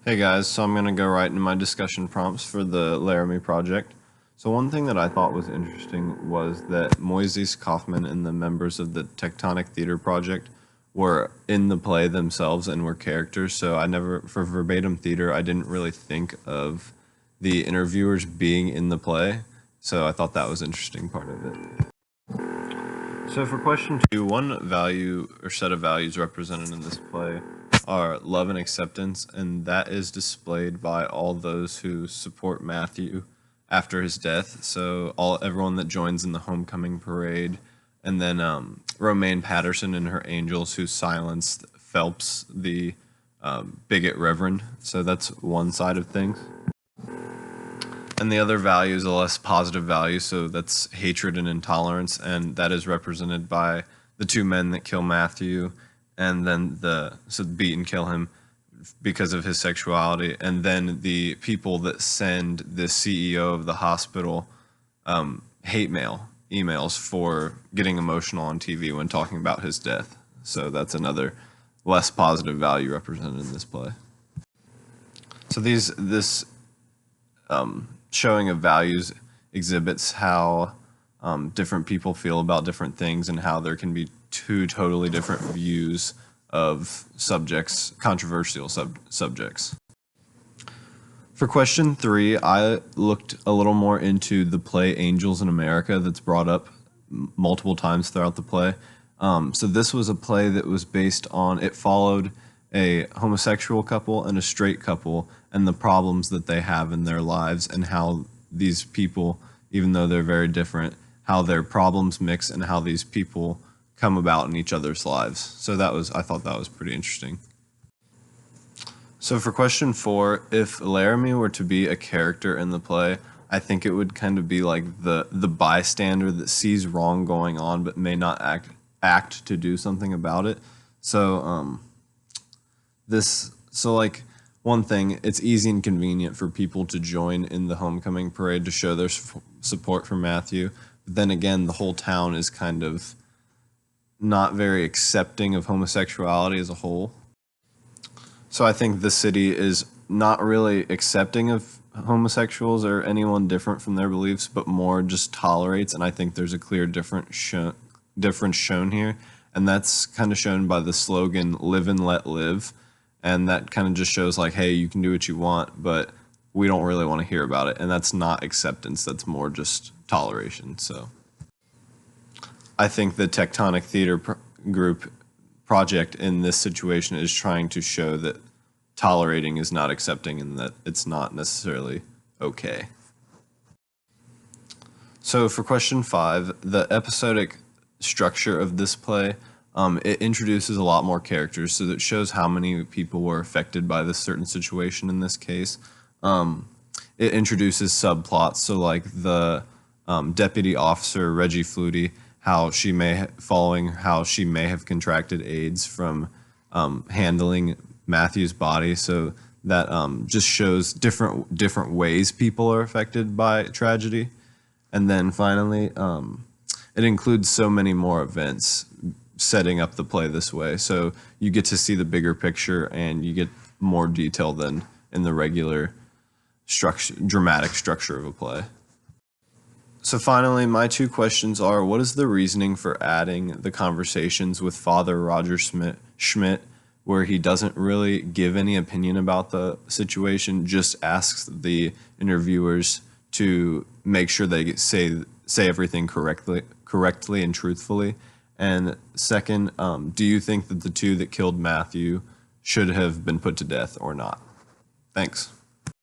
Hey guys, so I'm going to go right into my discussion prompts for the Laramie project. So one thing that I thought was interesting was that Moises Kaufman and the members of the Tectonic Theater project were in the play themselves and were characters. So I never, for verbatim theater, I didn't really think of the interviewers being in the play. So I thought that was an interesting part of it. So for question 2, one value or set of values represented in this play are love and acceptance, and that is displayed by all those who support Matthew after his death. So everyone that joins in the homecoming parade, and then Romaine Patterson and her angels who silenced Phelps, the bigot reverend. So that's one side of things. And the other value is a less positive value, so that's hatred and intolerance, and that is represented by the two men that kill Matthew, and then beat and kill him because of his sexuality, and then the people that send the CEO of the hospital hate emails for getting emotional on TV when talking about his death. So that's another less positive value represented in this play. So this showing of values exhibits how different people feel about different things and how there can be two totally different views of subjects, controversial subjects. For question 3, I looked a little more into the play Angels in America that's brought up multiple times throughout the play. So this was a play that was based on, it followed a homosexual couple and a straight couple and the problems that they have in their lives and how these people, even though they're very different, how their problems mix and how these people come about in each other's lives. So I thought that was pretty interesting. So for question 4, if Laramie were to be a character in the play, I think it would kind of be like the bystander that sees wrong going on but may not act to do something about it. So like one thing, it's easy and convenient for people to join in the homecoming parade to show their support for Matthew. But then again, the whole town is kind of not very accepting of homosexuality as a whole. So I think the city is not really accepting of homosexuals or anyone different from their beliefs, but more just tolerates. And I think there's a clear difference shown here. And that's kind of shown by the slogan, "Live and let live." And that kind of just shows like, hey, you can do what you want, but we don't really want to hear about it. And that's not acceptance. That's more just toleration. So I think the Tectonic Theater group project in this situation is trying to show that tolerating is not accepting and that it's not necessarily okay. So for question 5, the episodic structure of this play, it introduces a lot more characters, so it shows how many people were affected by this certain situation in this case. It introduces subplots, so like the deputy officer, Reggie Flutie, following how she may have contracted AIDS from handling Matthew's body, so that just shows different ways people are affected by tragedy. And then finally, it includes so many more events setting up the play this way. So you get to see the bigger picture and you get more detail than in the regular dramatic structure of a play. So finally, my 2 questions are, what is the reasoning for adding the conversations with Father Roger Schmidt, where he doesn't really give any opinion about the situation, just asks the interviewers to make sure they say everything correctly and truthfully? And second, do you think that the 2 that killed Matthew should have been put to death or not? Thanks.